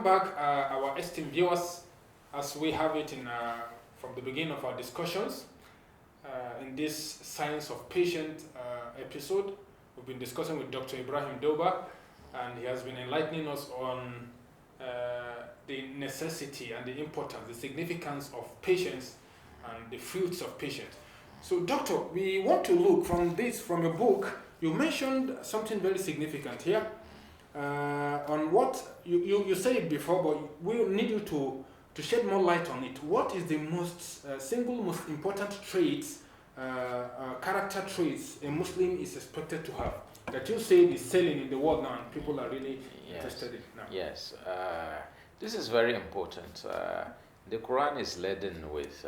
back, our esteemed viewers, as we have it in from the beginning of our discussions in this Science of Patient episode. We've been discussing with Dr. Ibrahim Doba, and he has been enlightening us on the necessity and the importance, the significance of patience and the fruits of patience. So, Doctor, we want to look from your book. You mentioned something very significant here on what you said it before, but we need you to shed more light on it. What is the single most important traits, character traits a Muslim is expected to have that you say is selling in the world now and people are really interested in now? Yes, this is very important. The Quran is laden with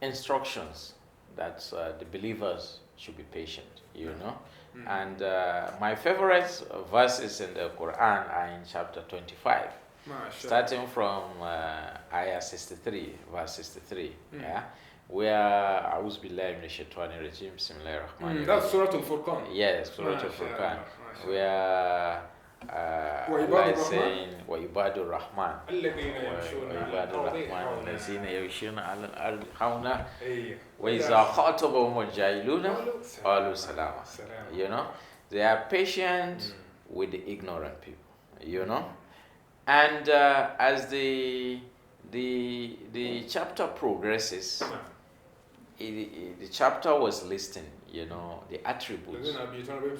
instructions that the believers should be patient, you know. And my favorite verses in the Quran are in chapter 25, starting from ayah 63, verse 63, where A'udhu Billahi Minash Shaitani Rajim, Bismillahir Rahmanir Rahim. That's Surah Al-Furqan. Yes, Surah Al-Furqan, where Allah is saying, وَعِبَادُ الرَّحْمَنِ وَعِبَادُ الرَّحْمَنِ الَّذِينَ يَمْشُونَ عَلَى الْأَرْضِ هَوْنًا وَإِذَا خَاطَبَهُمُ الْجَاهِلُونَ قَالُوا سَلَامًا. You know, they are patient with the ignorant people, you know. And as the chapter progresses, the chapter was listing, you know, the attributes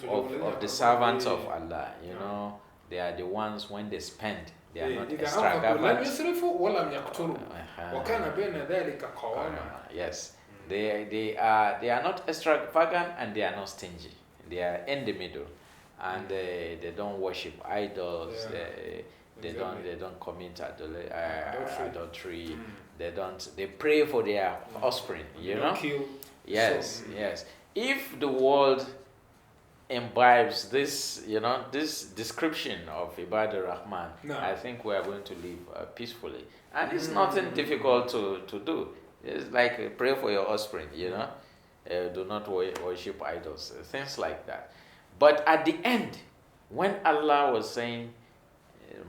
of the servants of Allah. You know, they are the ones when they spend, they are not extravagant. Yes, they are not extravagant and they are not stingy. They are in the middle, and they don't worship idols. They don't commit adultery. They pray for their offspring, you know. Yes. If the world imbibes this, you know, this description of Ibadur Rahman, I think we are going to live peacefully. And it's nothing difficult to do. It's like pray for your offspring, you know. Do not worship idols, things like that. But at the end, when Allah was saying,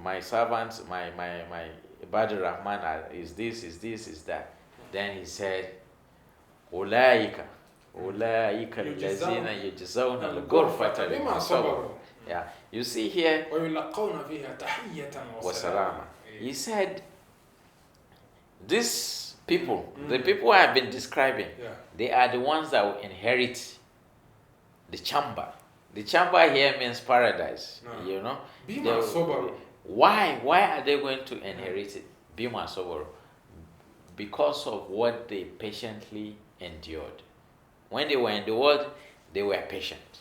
my servants, my Ibadur Rahman is this, is that, then he said, Ulaika allazina yujzawna al-ghurfata bima sabaru. Yeah, you see here, wasalama. He said, these people, the people I have been describing, they are the ones that will inherit the chamber. The chamber here means paradise, you know. Why are they going to inherit it? Bima Soboro. Because of what they patiently endured. When they were in the world, they were patient.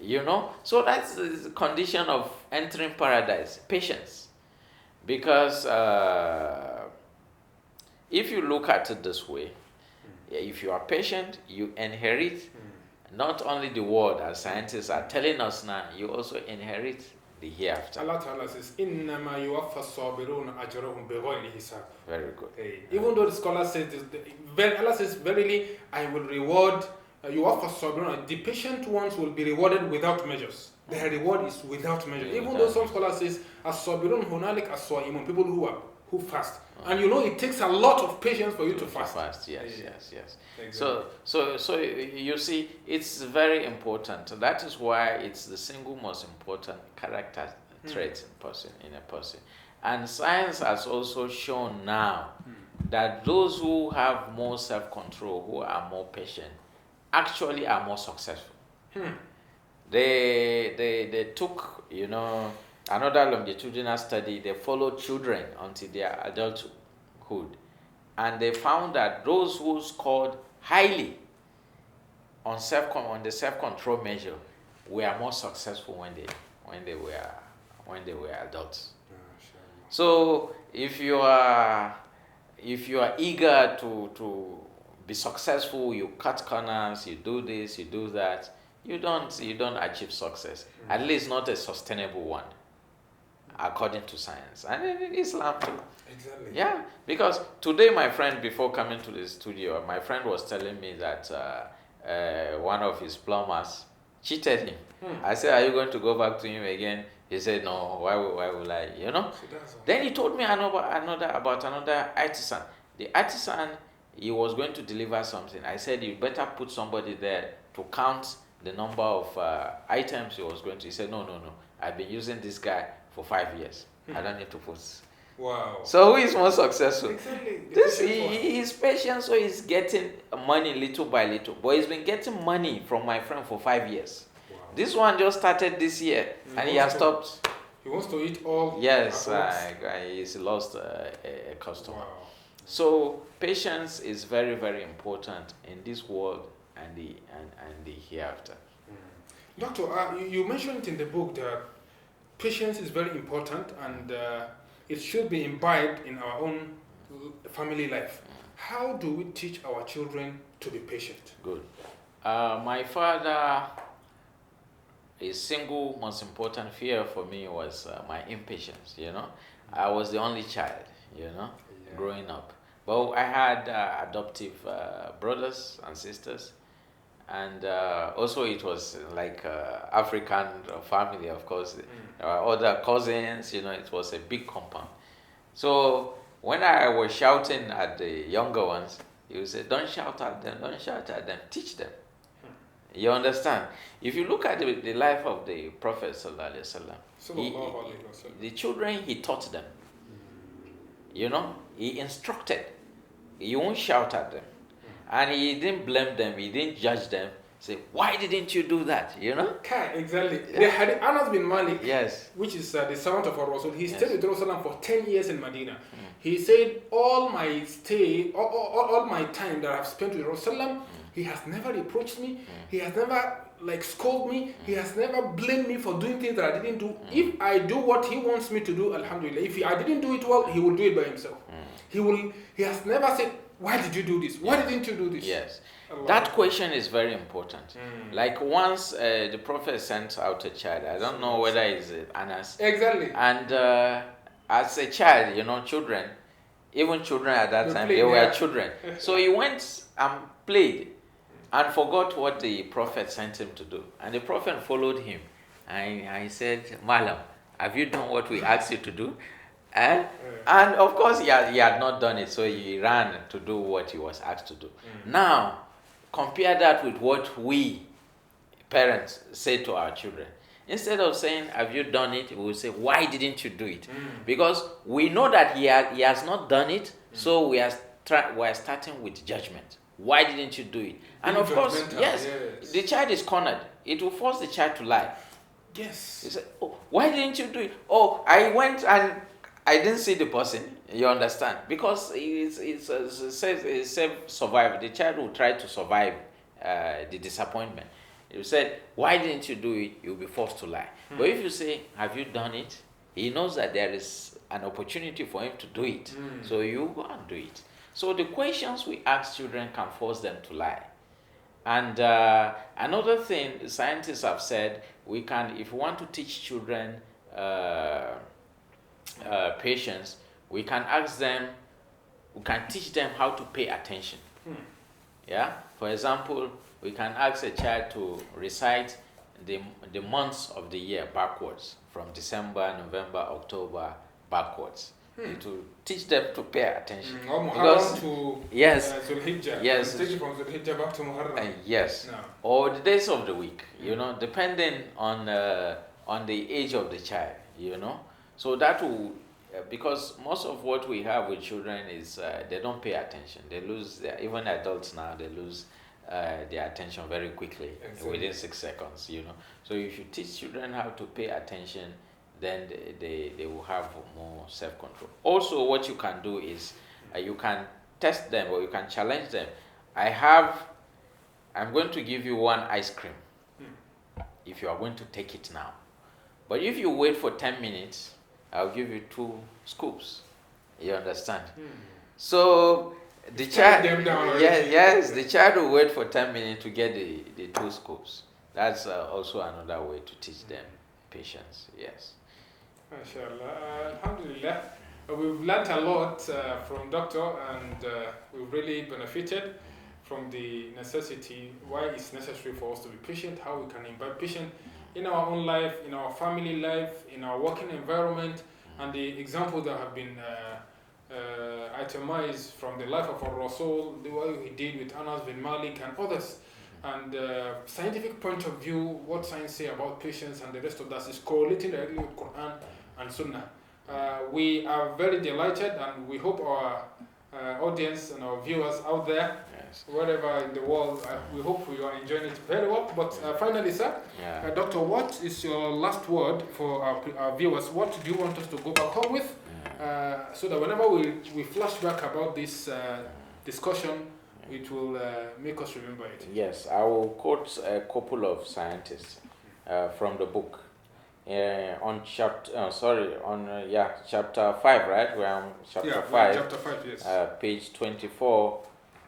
You know? So that's the condition of entering paradise, patience. Because if you look at it this way, if you are patient, you inherit not only the world, as scientists are telling us now, you also inherit the hereafter. Allah Ta'ala says, إِنَّمَا يُوَفَّى الصَّابِرُونَ أَجْرَهُمْ بِغَيْرِ حِسَابٍ. Very good. Even though the scholar says this, Allah says, verily, I will reward يُوَفَّى الصَّابِرُونَ. The patient ones will be rewarded without measures. Their reward is without measure. Even though some scholars says, الصَّابِرُونَ هُنَالِكَ الصَّائِمُونَ, people who fast. And you know, it takes a lot of patience for you to fast. Yes. Exactly. So you see, it's very important. That is why it's the single most important character trait in a person. And science has also shown now that those who have more self-control, who are more patient, actually are more successful. They took, you know, another longitudinal study. They followed children until their adulthood, and they found that those who scored highly on the self-control measure were more successful when they were adults. So if you are eager to be successful, you cut corners, you do this, you do that, you don't achieve success. At least not a sustainable one, according to science and in Islam too. Exactly. Yeah, because today, my friend, before coming to the studio, my friend was telling me that one of his plumbers cheated him. I said, are you going to go back to him again? He said, no, why will I, you know? So that's all. Then he told me about another artisan. The artisan, he was going to deliver something. I said, you better put somebody there to count the number of items he was going to. He said, no. I've been using this guy for 5 years. I don't need to put. Wow. So who is more successful? Exactly. He's patient, so he's getting money little by little. But he's been getting money from my friend for 5 years. Wow. This one just started this year, and he has stopped. He wants to eat all. Yes, he's lost a customer. Wow. So patience is very, very important in this world and the hereafter. Doctor, you mentioned in the book that patience is very important, and it should be imbibed in our own family life. How do we teach our children to be patient? Good. My father, his single most important fear for me was my impatience, you know. I was the only child, you know, growing up. But I had adoptive brothers and sisters. And also it was like African family, of course. There were other cousins, you know, it was a big compound. So when I was shouting at the younger ones, he would say, don't shout at them, teach them. You understand? If you look at the life of the Prophet ﷺ, the children, he taught them. You know, he instructed. He won't shout at them. And he didn't blame them, he didn't judge them. Say, why didn't you do that? You know? Okay, exactly. They had Anas bin Malik, yes, which is the servant of our Rasul. He stayed with Rasulullah for 10 years in Medina. He said, all my stay, all my time that I've spent with Rasulullah, he has never reproached me. He has never scolded me. He has never blamed me for doing things that I didn't do. If I do what he wants me to do, alhamdulillah. If I didn't do it well, he will do it by himself. He has never said, why did you do this? Why didn't you do this? Yes. That question is very important. Like once the Prophet sent out a child, I don't know whether it's Anas. Exactly. And as a child, you know, children, even children at that time, they were children. So he went and played and forgot what the Prophet sent him to do. And the Prophet followed him. And he said, Malam, have you done what we asked you to do? And of course he had not done it, so he ran to do what he was asked to do. Now, compare that with what we parents say to our children. Instead of saying, have you done it, we will say, why didn't you do it? Because we know that he has not done it, so we are starting with judgment. Why didn't you do it? And of course, yes, the child is cornered. It will force the child to lie. Yes. He said, oh, why didn't you do it? Oh, I went and I didn't see the person, you understand? Because it's self-survival. The child will try to survive the disappointment. You said, why didn't you do it? You'll be forced to lie. But if you say, have you done it? He knows that there is an opportunity for him to do it. So you go and do it. So the questions we ask children can force them to lie. And another thing, scientists have said, if we want to teach children patience, we can teach them how to pay attention. Yeah, for example, we can ask a child to recite the months of the year backwards, from December, November, October backwards. It will teach them to pay attention. Because Zulhijjah. Yes, take it from Zulhijjah back to Muharram. Yes, no. Or the days of the week, you know, depending on the age of the child, you know. So that will, because most of what we have with children is they don't pay attention. They lose even adults now, they lose their attention very quickly, within 6 seconds, you know. So if you teach children how to pay attention, then they will have more self-control. Also, what you can do is you can test them, or you can challenge them. I'm going to give you one ice cream if you are going to take it now. But if you wait for 10 minutes, I'll give you 2 scoops. You understand? So the child, the child will wait for 10 minutes to get the 2 scoops. That's also another way to teach them patience. Yes. MashaAllah. Alhamdulillah. We've learned a lot from Doctor, and we've really benefited from the necessity, why it's necessary for us to be patient, how we can imbibe patience. in our own life, in our family life, in our working environment, and the examples that have been itemized from the life of our Rasul, the way he did with Anas bin Malik and others, and scientific point of view, what science say about patience and the rest of that is correlating directly with Quran and Sunnah. We are very delighted, and we hope our audience and our viewers out there, wherever in the world, we hope you are enjoying it very well. But finally, sir, Doctor, what is your last word for our viewers? What do you want us to go back home with? So that whenever we flash back about this discussion, it will make us remember it. Yes, I will quote a couple of scientists from the book. On chapter, chapter 5, right? We're on chapter 5. Chapter 5, yes. Page 24,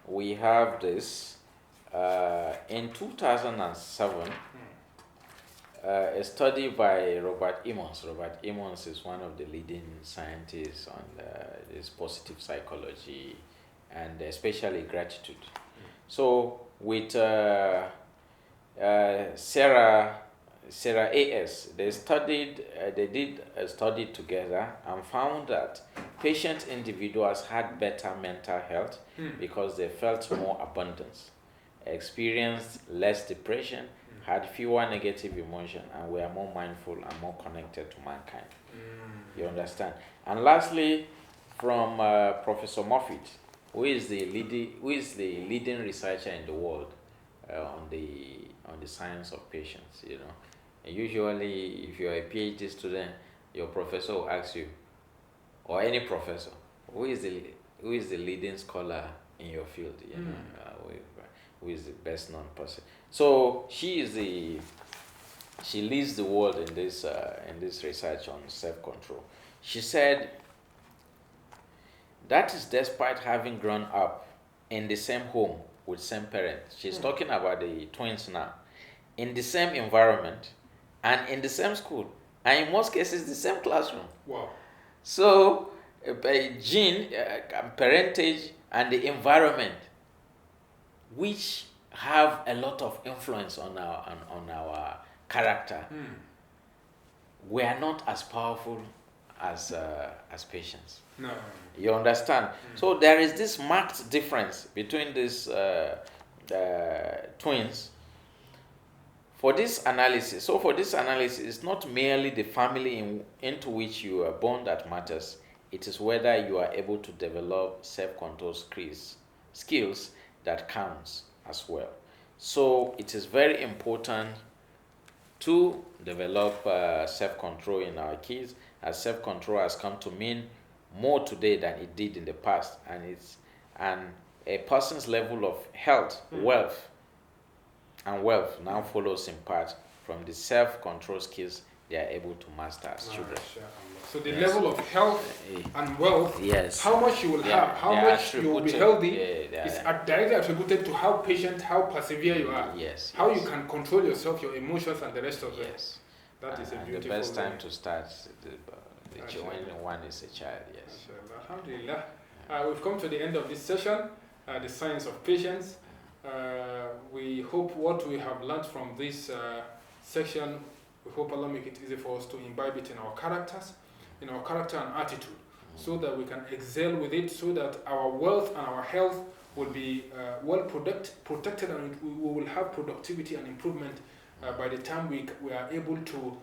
we have this. In 2007, a study by Robert Emmons. Robert Emmons is one of the leading scientists on this positive psychology and especially gratitude. So with Sarah A.S., they did a study together and found that patient individuals had better mental health because they felt more abundance, experienced less depression, had fewer negative emotions, and were more mindful and more connected to mankind. You understand? And lastly, from Professor Moffitt, who is the leading researcher in the world on the science of patience. You know, and usually if you're a PhD student, your professor will ask you, or any professor, who is the leading scholar in your field? You know, who is the best known person? So she leads the world in this research on self-control. She said that is despite having grown up in the same home with same parents. She's talking about the twins now, in the same environment and in the same school, and in most cases the same classroom. Wow. So gene, parentage, and the environment, which have a lot of influence on our character, we are not as powerful as patients. No. You understand? So there is this marked difference between these twins. For this analysis, it's not merely the family into which you are born that matters. It is whether you are able to develop self-control skills that counts as well. So it is very important to develop self-control in our kids, as self-control has come to mean more today than it did in the past, and a person's level of health, wealth now follows in part from the self-control skills they are able to master as children. So the level of health and wealth, how much you will have, how much you will be healthy, is directly attributed to how patient, how persevere you are. How you can control yourself, your emotions, and the rest of it. That is a beautiful. The best time to start when one is a child. Yes. Alhamdulillah. We've come to the end of this session, the science of patience. We hope what we have learned from this section, we hope Allah make it easy for us to imbibe it in our characters, in our character and attitude, so that we can excel with it, so that our wealth and our health will be well protected, and we will have productivity and improvement by the time we are able to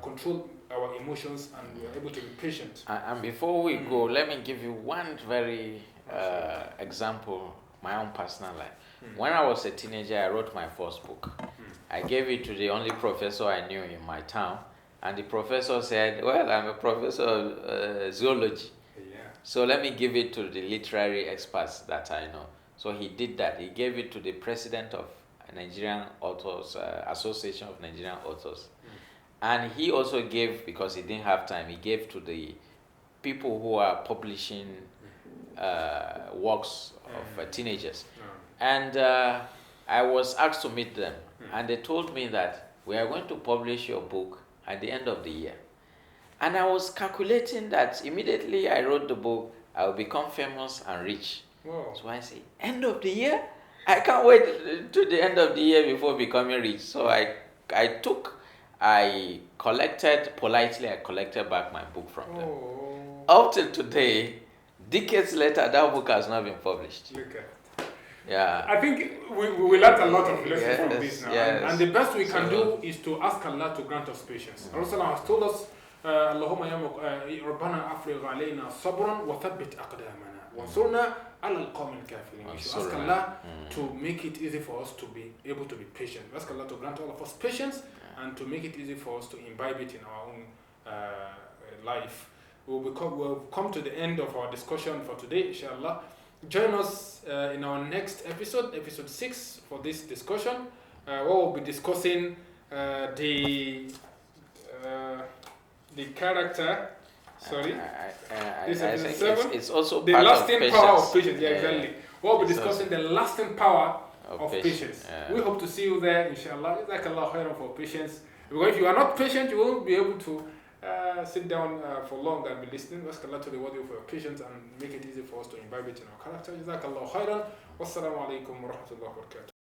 control our emotions and we are able to be patient. And before we go, let me give you one very example, my own personal life. When I was a teenager, I wrote my first book. I gave it to the only professor I knew in my town, and the professor said, well, I'm a professor of zoology, so let me give it to the literary experts that I know. So he did that. He gave it to the president of Nigerian Authors, Association of Nigerian Authors. And he also gave, because he didn't have time, he gave to the people who are publishing works of teenagers. And I was asked to meet them, and they told me that we are going to publish your book at the end of the year. And I was calculating that immediately I wrote the book, I will become famous and rich. Whoa. So I say, end of the year? I can't wait to the end of the year before becoming rich. So I took I collected back my book from them. Oh. Up till today, decades later, that book has not been published. Look at. Yeah. I think we learned a lot of lessons from this now. Yes. And the best we can do is to ask Allah to grant us patience. Allah has told us, Allahumma ya Rabbana afrigh alayna sabran wa thabbit aqdamana wansurna ala al-qawmi al-kafirin. We should ask Allah to make it easy for us to be able to be patient. We ask Allah to grant all of us patience and to make it easy for us to imbibe it in our own life. We'll come to the end of our discussion for today, inshallah. Join us in our next episode, episode 6, for this discussion. Where we'll be discussing the character. Sorry, this I episode think 7. it's also the part lasting of power of patience. patience. Yeah, exactly. We'll be discussing the lasting power of patience. We hope to see you there, inshallah. Jazakallah khairan for patience. Because if you are not patient, you won't be able to sit down for long and be listening. Ask Allah to reward you for your patience and make it easy for us to imbibe it in our character. Jazakallah khairan. Wassalamu alaikum wa rahmatullahi wa barakatuh.